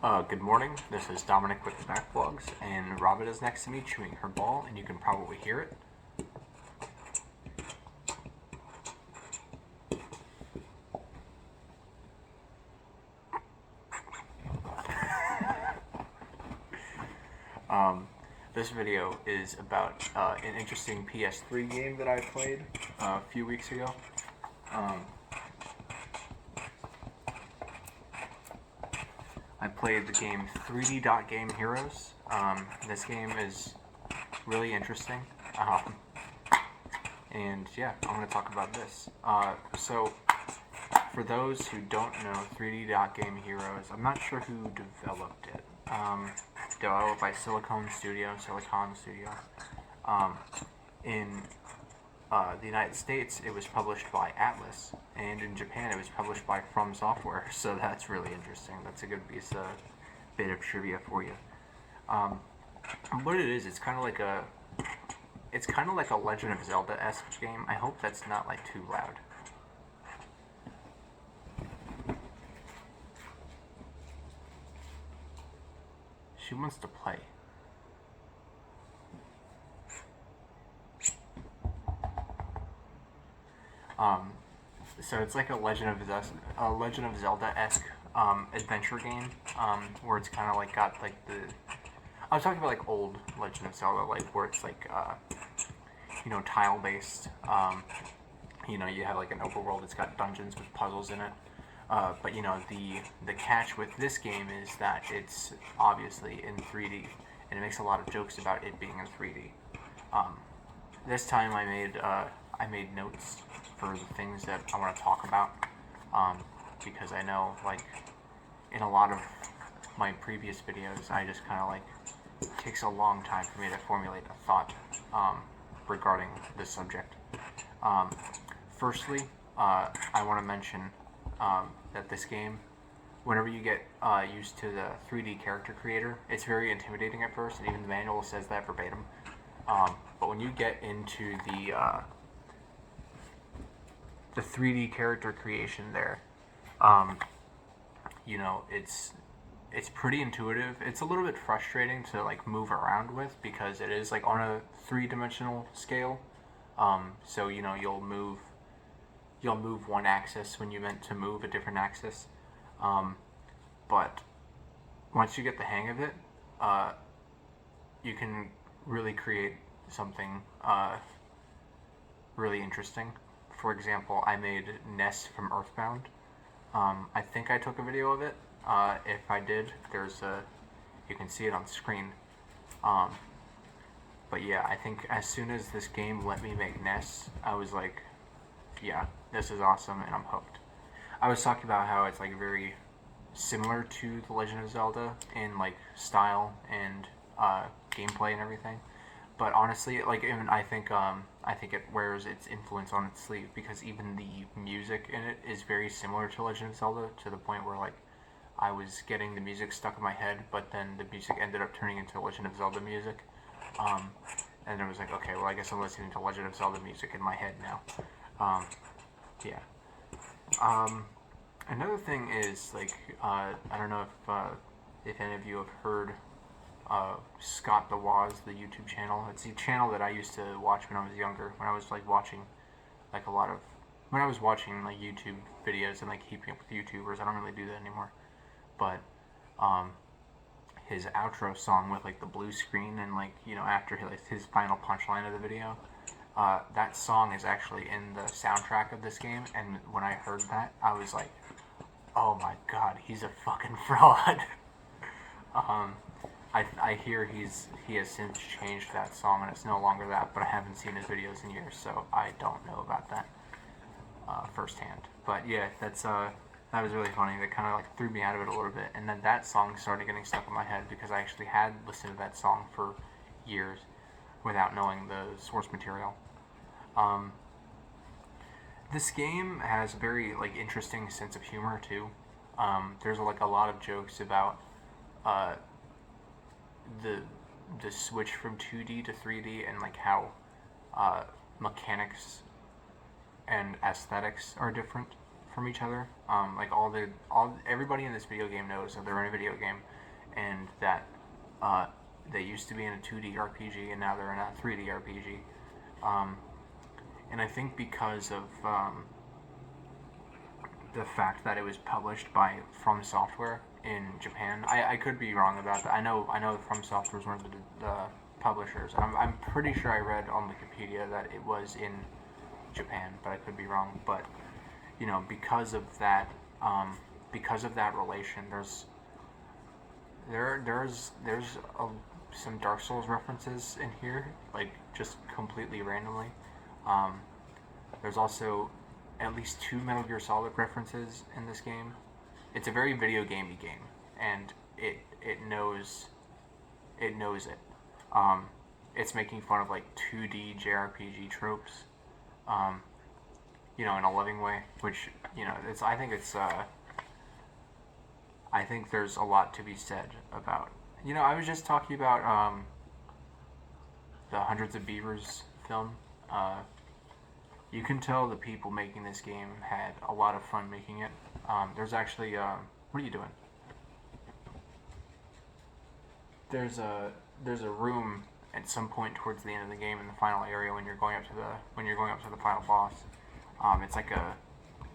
Good morning. This is Dominic with TheBackVlogs, and Robin is next to me chewing her ball, and you can probably hear it. This video is about an interesting PS3 game that I played a few weeks ago. I played the game 3D Game Heroes. This game is really interesting. And yeah, I'm going to talk about this. So, for those who don't know 3D Game Heroes, I'm not sure who developed it. Developed by Silicon Studio. In the United States, it was published by Atlas, and in Japan, it was published by From Software. So that's really interesting. That's a good bit of trivia for you. What it is, it's kind of like a Legend of Zelda-esque game. I hope that's not like too loud. She wants to play. So it's like a Legend of Zelda-esque adventure game, where it's kind of like got like I was talking about like old Legend of Zelda, like where it's like tile-based. You have like an open world. It's got dungeons with puzzles in it. But the catch with this game is that it's obviously in 3D, and it makes a lot of jokes about it being in 3D. This time I made notes for the things that I want to talk about, because I know like in a lot of my previous videos, I just kind of like it takes a long time for me to formulate a thought regarding this subject. Firstly, I want to mention that this game, whenever you get used to the 3D character creator, it's very intimidating at first, and even the manual says that verbatim. But when you get into the 3D character creation there, it's pretty intuitive. It's a little bit frustrating to like move around with because it is like on a 3-dimensional scale. So you'll move one axis when you meant to move a different axis. But once you get the hang of it, you can really create something really interesting. For example, I made Ness from Earthbound. I think I took a video of it. If I did, you can see it on screen. But yeah, I think as soon as this game let me make Ness, I was like, yeah, this is awesome, and I'm hooked. I was talking about how it's like very similar to The Legend of Zelda in like style and gameplay and everything. But honestly, like even I think it wears its influence on its sleeve, because even the music in it is very similar to Legend of Zelda, to the point where like I was getting the music stuck in my head, but then the music ended up turning into Legend of Zelda music. And I was like, okay, well I guess I'm listening to Legend of Zelda music in my head now. Yeah. Another thing is like I don't know if any of you have heard Scott the Woz, the YouTube channel. It's the channel that I used to watch when I was younger, when I was like watching like when I was watching like YouTube videos and like keeping up with YouTubers. I don't really do that anymore. But his outro song with like the blue screen and like after his final punchline of the video, that song is actually in the soundtrack of this game. And when I heard that, I was like, oh my god, he's a fucking fraud. I hear he has since changed that song and it's no longer that, but I haven't seen his videos in years, so I don't know about that firsthand. But yeah, that was really funny. That kind of like threw me out of it a little bit, and then that song started getting stuck in my head because I actually had listened to that song for years without knowing the source material. This game has a very like interesting sense of humor too. There's like a lot of jokes about the switch from 2D to 3D and like how mechanics and aesthetics are different from each other. Like everybody in this video game knows that they're in a video game, and that they used to be in a 2D RPG and now they're in a 3D RPG. And I think because of the fact that it was published by From Software in Japan, I could be wrong about that. I know From Software is one of the publishers. I'm pretty sure I read on Wikipedia that it was in Japan, but I could be wrong. But you know, because of that relation, there's some Dark Souls references in here, like just completely randomly. There's also at least 2 Metal Gear Solid references in this game. It's a very video gamey game, and it knows it. It's making fun of like 2D JRPG tropes, you know, in a loving way. Which, you know, I think there's a lot to be said about. You know, I was just talking about the Hundreds of Beavers film. You can tell the people making this game had a lot of fun making it. There's actually, what are you doing? There's a room at some point towards the end of the game in the final area when you're going up to the final boss. It's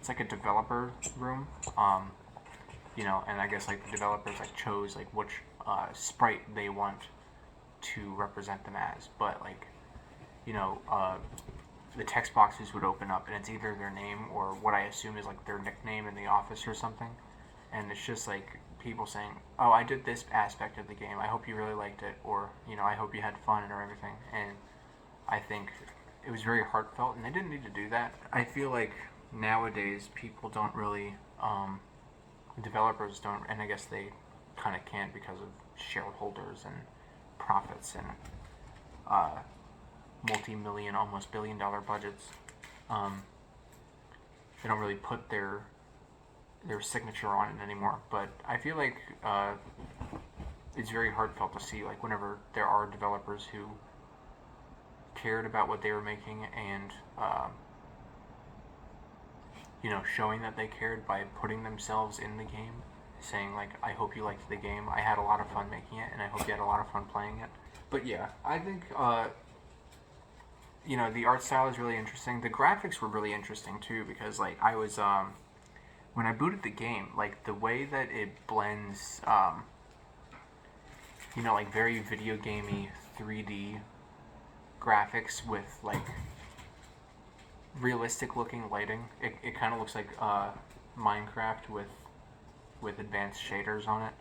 like a developer room. You know, and I guess like the developers like chose like which sprite they want to represent them as, but like, you know, the text boxes would open up and it's either their name or what I assume is like their nickname in the office or something, and it's just like people saying, oh, I did this aspect of the game, I hope you really liked it, or, you know, I hope you had fun or everything. And I think it was very heartfelt, and they didn't need to do that. I feel like nowadays people don't really, developers don't, and I guess they kind of can't because of shareholders and profits and multi-million, almost billion-dollar budgets. They don't really put their signature on it anymore. But I feel like it's very heartfelt to see, like, whenever there are developers who cared about what they were making and you know, showing that they cared by putting themselves in the game, saying like, I hope you liked the game, I had a lot of fun making it, and I hope you had a lot of fun playing it. But yeah, I think you know, the art style is really interesting. The graphics were really interesting too, because like I was when I booted the game, like the way that it blends you know, like very video gamey 3D graphics with like realistic looking lighting. It kind of looks like Minecraft with advanced shaders on it.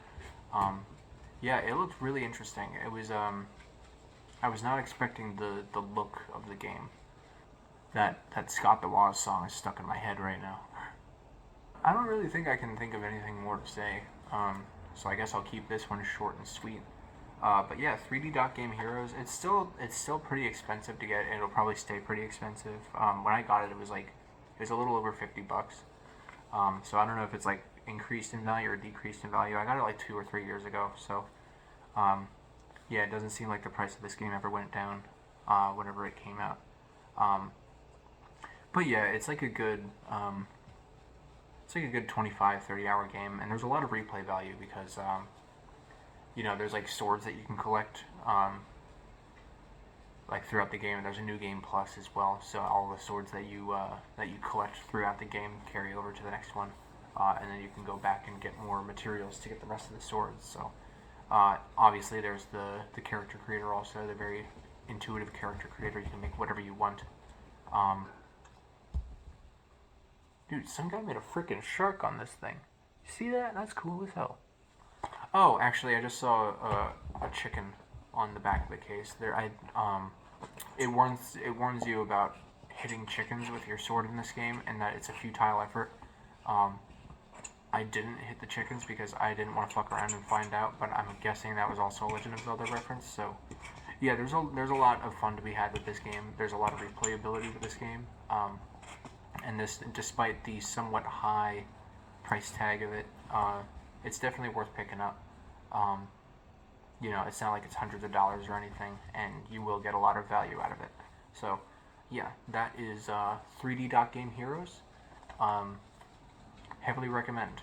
Yeah, it looked really interesting. It was I was not expecting the look of the game. That Scott the Woz song is stuck in my head right now. I don't really think I can think of anything more to say. So I guess I'll keep this one short and sweet. But yeah, 3D Dot Game Heroes. It's still pretty expensive to get, and it'll probably stay pretty expensive. When I got it, it was a little over $50. So I don't know if it's like increased in value or decreased in value. I got it like 2 or 3 years ago. So yeah, it doesn't seem like the price of this game ever went down whenever it came out. But yeah, it's like a good 25-30 hour game, and there's a lot of replay value because you know, there's like swords that you can collect like throughout the game, and there's a new game plus as well, so all the swords that you collect throughout the game carry over to the next one, and then you can go back and get more materials to get the rest of the swords. So obviously there's the character creator also, the very intuitive character creator. You can make whatever you want. Dude, some guy made a freaking shark on this thing. You see that? That's cool as hell. Oh, actually, I just saw a chicken on the back of the case. It warns you about hitting chickens with your sword in this game, and that it's a futile effort. I didn't hit the chickens because I didn't want to fuck around and find out, but I'm guessing that was also a Legend of Zelda reference. So, yeah, there's a lot of fun to be had with this game. There's a lot of replayability with this game, and this, despite the somewhat high price tag of it, it's definitely worth picking up. You know, it's not like it's hundreds of dollars or anything, and you will get a lot of value out of it. So, yeah, that is 3D Dot Game Heroes. heavily recommend.